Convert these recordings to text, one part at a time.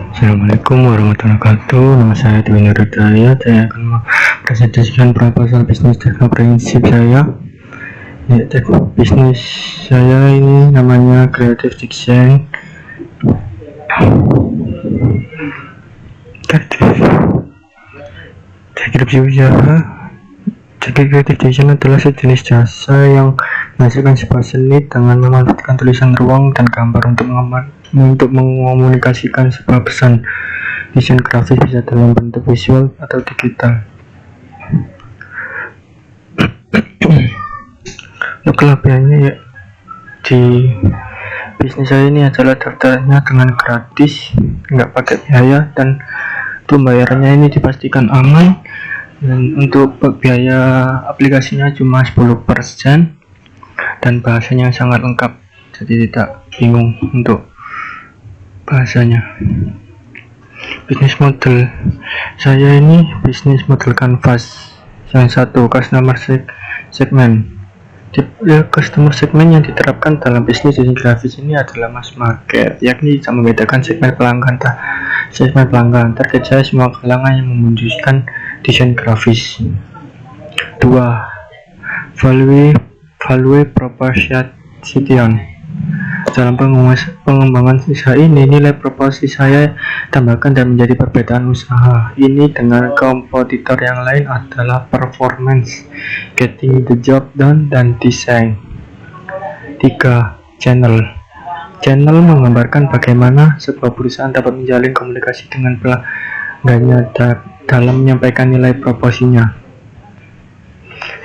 Assalamualaikum warahmatullahi wabarakatuh. Nama saya Dwi Nurudaya. Saya akan mempresentasikan proposal bisnis teknoprinsip saya. Ya, bisnis saya ini namanya Creative Diction. Deskripsi usaha. Creative Diction adalah sejenis jasa yang menghasilkan sebuah seni dengan memanfaatkan tulisan ruang dan gambar untuk mengomunikasikan sebuah pesan. Desain grafis bisa dalam bentuk visual atau digital. Untuk kelebihannya ya, di bisnis saya ini adalah daftarnya dengan gratis, nggak pakai biaya, dan pembayarannya ini dipastikan aman. Dan untuk biaya aplikasinya cuma 10% dan bahasanya sangat lengkap, jadi tidak bingung untuk bahasanya. Bisnis model saya ini bisnis model canvas. Yang satu, customer segment. Customer segment yang diterapkan dalam bisnis desain grafis ini adalah mass market, yakni bisa membedakan segmen pelanggan. Target saya semua kalangan yang membutuhkan desain grafis. 2. Value proposition. Dalam pengembangan usaha ini, nilai proposisi saya tambahkan dan menjadi perbedaan usaha ini dengan kompetitor yang lain adalah performance, getting the job done, dan desain. 3. Channel menggambarkan bagaimana sebuah perusahaan dapat menjalin komunikasi dengan pelanggannya dalam menyampaikan nilai proposisinya.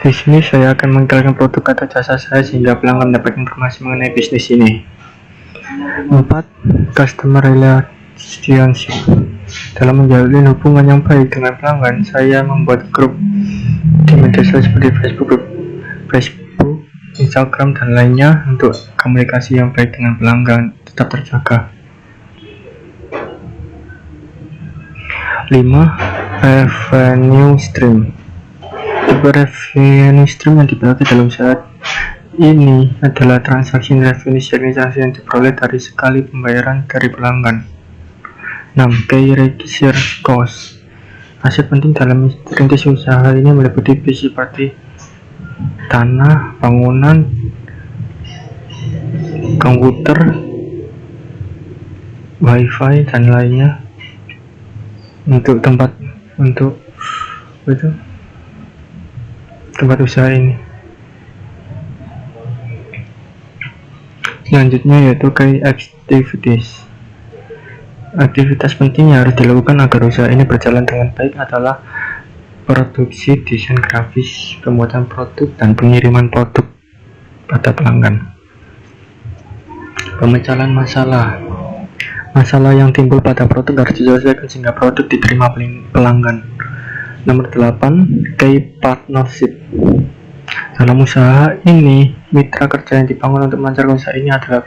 Di sini saya akan mengenalkan produk atau jasa saya sehingga pelanggan mendapat informasi mengenai bisnis ini. 4. Customer relationship. Dalam menjalin hubungan yang baik dengan pelanggan, saya membuat grup di media sosial seperti Facebook, Instagram, dan lainnya untuk komunikasi yang baik dengan pelanggan tetap terjaga. 5. Revenue stream. Revenue stream yang dipakai dalam saat ini adalah transaksi revenue sharing yang diperoleh dari sekali pembayaran dari pelanggan. 6. Key research cost. Aset penting dalam merintis usaha ini meliputi seperti tanah, bangunan, komputer, wifi, dan lainnya untuk tempat usaha ini. Selanjutnya yaitu key activities. Aktivitas penting yang harus dilakukan agar usaha ini berjalan dengan baik adalah produksi desain grafis, pembuatan produk, dan pengiriman produk pada pelanggan. Pemecahan masalah yang timbul pada produk harus diselesaikan sehingga produk diterima pelanggan. Nomor 8. Key partnership. Dalam usaha ini, mitra kerja yang dibangun untuk melancarkan usaha ini adalah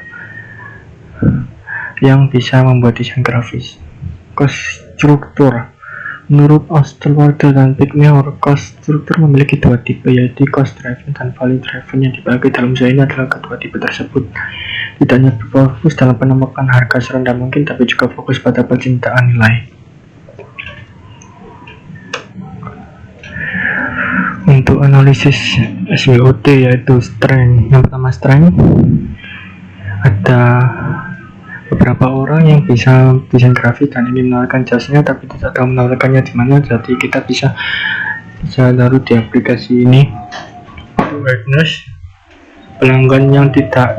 yang bisa membuat desain grafis. Cost struktur. Menurut Osterwalder dan Pygmalion, cost struktur memiliki dua tipe, yaitu cost driven dan value driven. Yang dipakai dalam usaha ini adalah kedua tipe tersebut. Tidak hanya berfokus dalam penemukan harga serendah mungkin, tapi juga fokus pada penciptaan nilai. Untuk analisis SWOT yaitu strength. Yang pertama strength, ada beberapa orang yang bisa desain grafis dan ingin menawarkan jasanya tapi tidak tahu menawarkannya di mana, jadi kita bisa taruh di aplikasi ini. Awareness, pelanggan yang tidak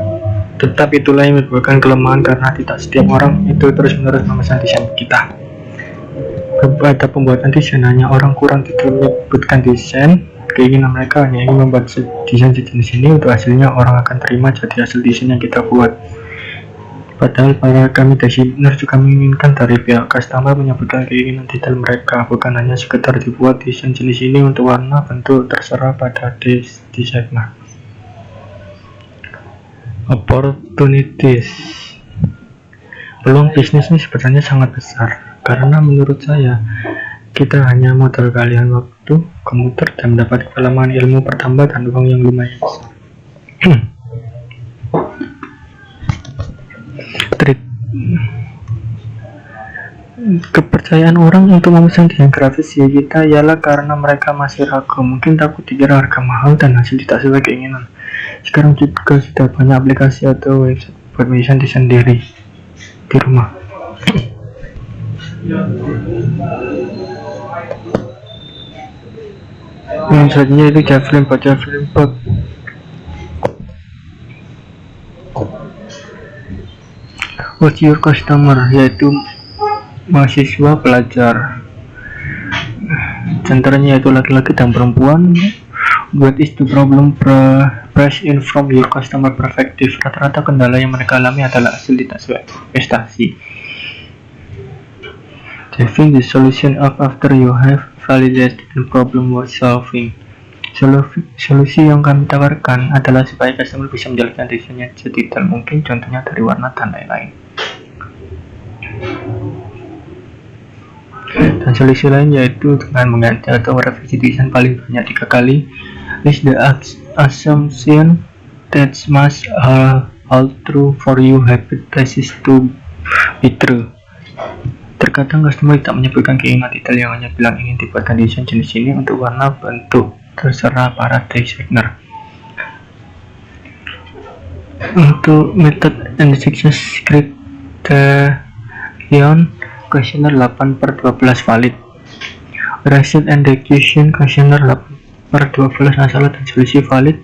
tetap itulah yang merupakan kelemahan karena tidak setiap orang itu terus-menerus memesan desain kita. Pada pembuatan desain, hanya orang kurang tidak menyebutkan desain keinginan mereka hanya ingin membuat desain sejenis ini untuk hasilnya orang akan terima jadi hasil desain yang kita buat. Padahal para kami desainer juga menginginkan dari pihak customer menyebutkan keinginan detail mereka, bukan hanya sekedar dibuat desain jenis ini untuk warna bentuk terserah pada desainer. Opportunities. Peluang bisnis ini sebenarnya sangat besar karena menurut saya kita hanya modal kalian waktu, komputer, dan mendapat pengalaman ilmu bertambah dan uang yang lumayan besar. Kepercayaan orang untuk memesan desain grafis di kita ialah karena mereka masih ragu, mungkin takut dikira harga mahal dan hasil tidak sesuai keinginan. Sekarang juga sudah banyak aplikasi atau website buat desain sendiri di rumah. Yang selanjutnya itu Javelin Bot. What's your customer, yaitu mahasiswa pelajar. Centernya yaitu laki-laki dan perempuan. What is the problem press in from your customer perspective? Rata-rata kendala yang mereka alami adalah hasil tidak sesuai ekspektasi. Having the solution up after you have validated the problem worth solving. Solusi yang kami tawarkan adalah supaya customer bisa menjalankan desainnya sedetail mungkin, contohnya dari warna dan lain-lain. Dan solusi lain yaitu dengan mengganti atau merevisi desain paling banyak 3 kali. List the assumption that must hold true for you hypothesis to be true. Terkadang customer tidak menyebutkan keinginan detail, yang hanya bilang ingin dibuatkan desain jenis ini untuk warna bentuk, terserah para designer. Untuk method and success criterion, questionnaire 8/12 valid. Result and execution questionnaire 8/12 masalah dan solusi valid.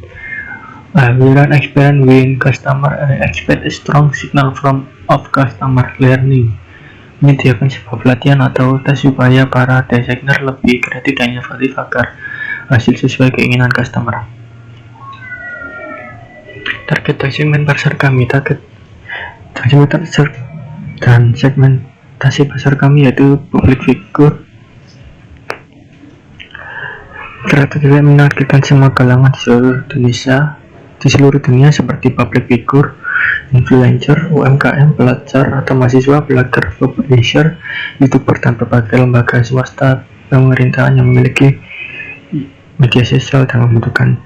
We run experiment when customer expect a strong signal from of customer learning. Menyediakan sebuah pelatihan atau tes supaya para designer lebih kreatif dan inovatif agar hasil sesuai keinginan customer. Target segmen pasar kami, dan segmentasi pasar kami yaitu public figure. Strategi menargetkan semua kalangan di seluruh dunia seperti public figure, influencer, UMKM, pelajar atau mahasiswa, blogger, publisher, YouTuber, dan berbagai lembaga swasta pemerintahan yang memiliki media sosial dan membutuhkan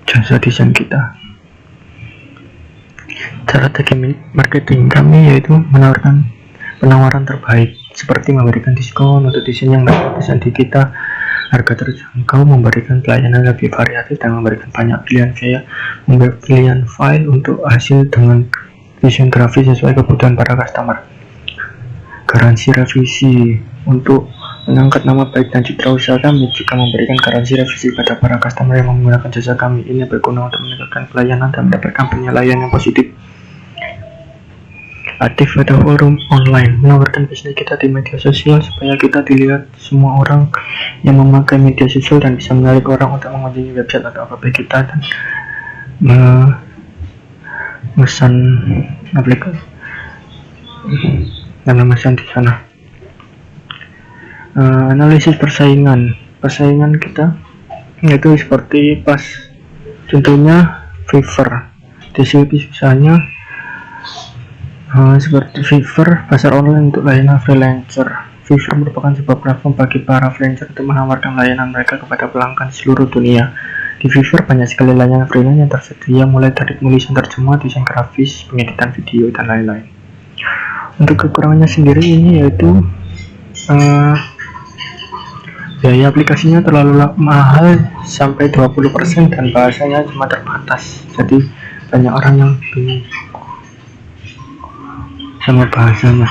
jasa desain kita. Strategi marketing kami yaitu menawarkan penawaran terbaik seperti memberikan diskon untuk desain yang desain di kita, harga terjangkau, memberikan pelayanan lebih variatif, dan memberikan banyak pilihan file untuk hasil dengan desain grafis sesuai kebutuhan para customer. Garansi revisi untuk mengangkat nama baik dan citra usaha kami, juga memberikan garansi revisi pada para customer yang menggunakan jasa kami. Ini berguna untuk meningkatkan pelayanan dan mendapatkan penilaian yang positif. Aktif pada forum online, menawarkan bisnis kita di media sosial supaya kita dilihat semua orang yang memakai media sosial dan bisa menarik orang untuk mengunjungi website atau app kita dan memesan aplikasi dan memesan di sana. Analisis persaingan kita yaitu seperti contohnya Fiverr, deskripsi usahanya seperti Fiverr, pasar online untuk layanan freelancer. Fiverr merupakan sebuah platform bagi para freelancer untuk menawarkan layanan mereka kepada pelanggan seluruh dunia. Di Fiverr banyak sekali layanan freelance yang tersedia, mulai dari penulisan terjemah, desain grafis, pengeditan video, dan lain-lain. Untuk kekurangannya sendiri ini yaitu biaya aplikasinya terlalu mahal sampai 20% dan bahasanya cuma terbatas, jadi banyak orang yang bingung sama bahasanya.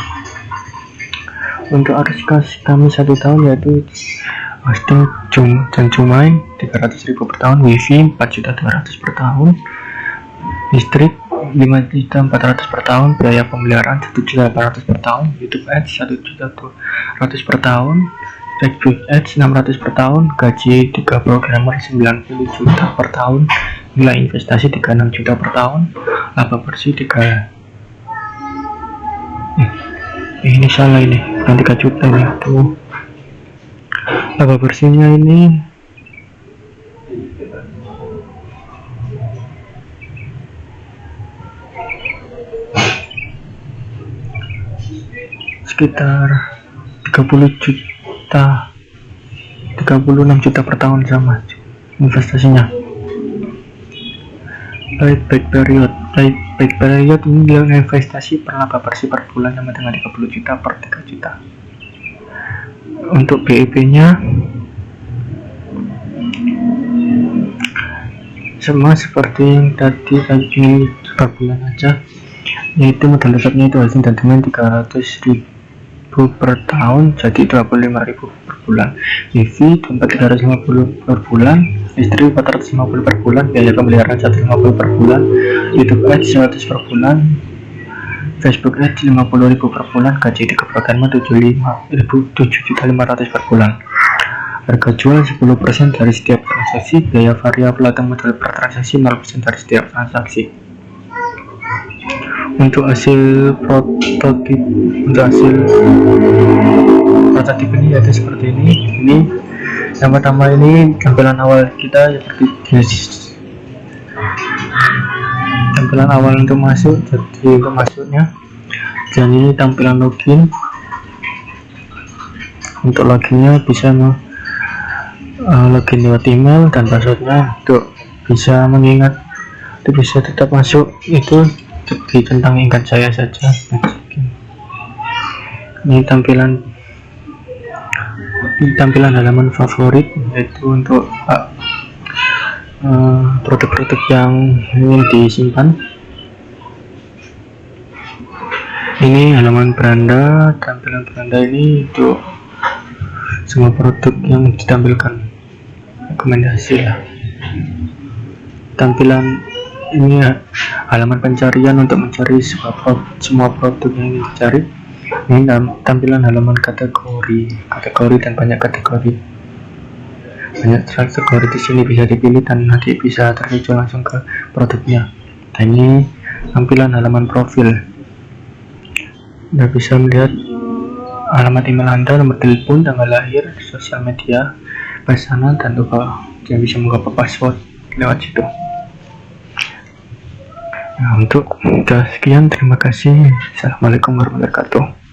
Untuk arus kami 1 tahun yaitu hosting dan Zoom 300.000 per tahun, wifi 4.200.000 per tahun, listrik 5.400.000 per tahun, biaya pemeliharaan 1.800.000 per tahun, YouTube Ads 1.200.000 per tahun, Facebook Ads 600 per tahun, gaji 3 programmer 90 juta per tahun, nilai investasi 36 juta per tahun, laba bersih ini salah, ini bukan 3 juta ya tuh. Laba bersihnya ini sekitar 36 juta per tahun sama investasinya. Payback period Baik period ini nilai investasi per laba bersih per bulan sama dengan 30 juta per 3 juta. Untuk BEP nya sama seperti yang tadi ini per bulan aja, yaitu modal tetapnya itu hasil dengan 300.000 per tahun, jadi 25.000 per bulan. EV tempat 350 per bulan, istri 450 per bulan, biaya pemeliharaan 150 per bulan, YouTube Ads 100 per bulan, Facebook Ads 50.000 per bulan, gaji di keprograman 7.500 per bulan. Harga jual 10% dari setiap transaksi, biaya variabel atau modal per transaksi 0% dari setiap transaksi. Untuk hasil prototip ini yaitu seperti ini. Ini yang pertama, ini tampilan awal kita seperti ini. Tampilan awal untuk masuk, jadi untuk masuknya, dan ini tampilan login. Untuk loginnya bisa login lewat email dan passwordnya. Untuk bisa mengingat, itu bisa tetap masuk itu di tentang ingat saya saja. Ini tampilan halaman favorit, yaitu untuk produk-produk yang ingin disimpan. Ini halaman beranda, tampilan beranda ini untuk semua produk yang ditampilkan, rekomendasi lah. Tampilan ini halaman pencarian untuk mencari semua produk yang ingin dicari. Ini tampilan halaman kategori dan banyak kategori. Banyak kategori di sini bisa dipilih dan nanti bisa terhijau langsung ke produknya. Dan ini tampilan halaman profil. Anda bisa melihat alamat email Anda, nomor telepon, tanggal lahir, sosial media, pesanan, dan juga yang bisa mengubah password lewat situ. Nah, untuk sekian, terima kasih. Assalamualaikum warahmatullahi wabarakatuh.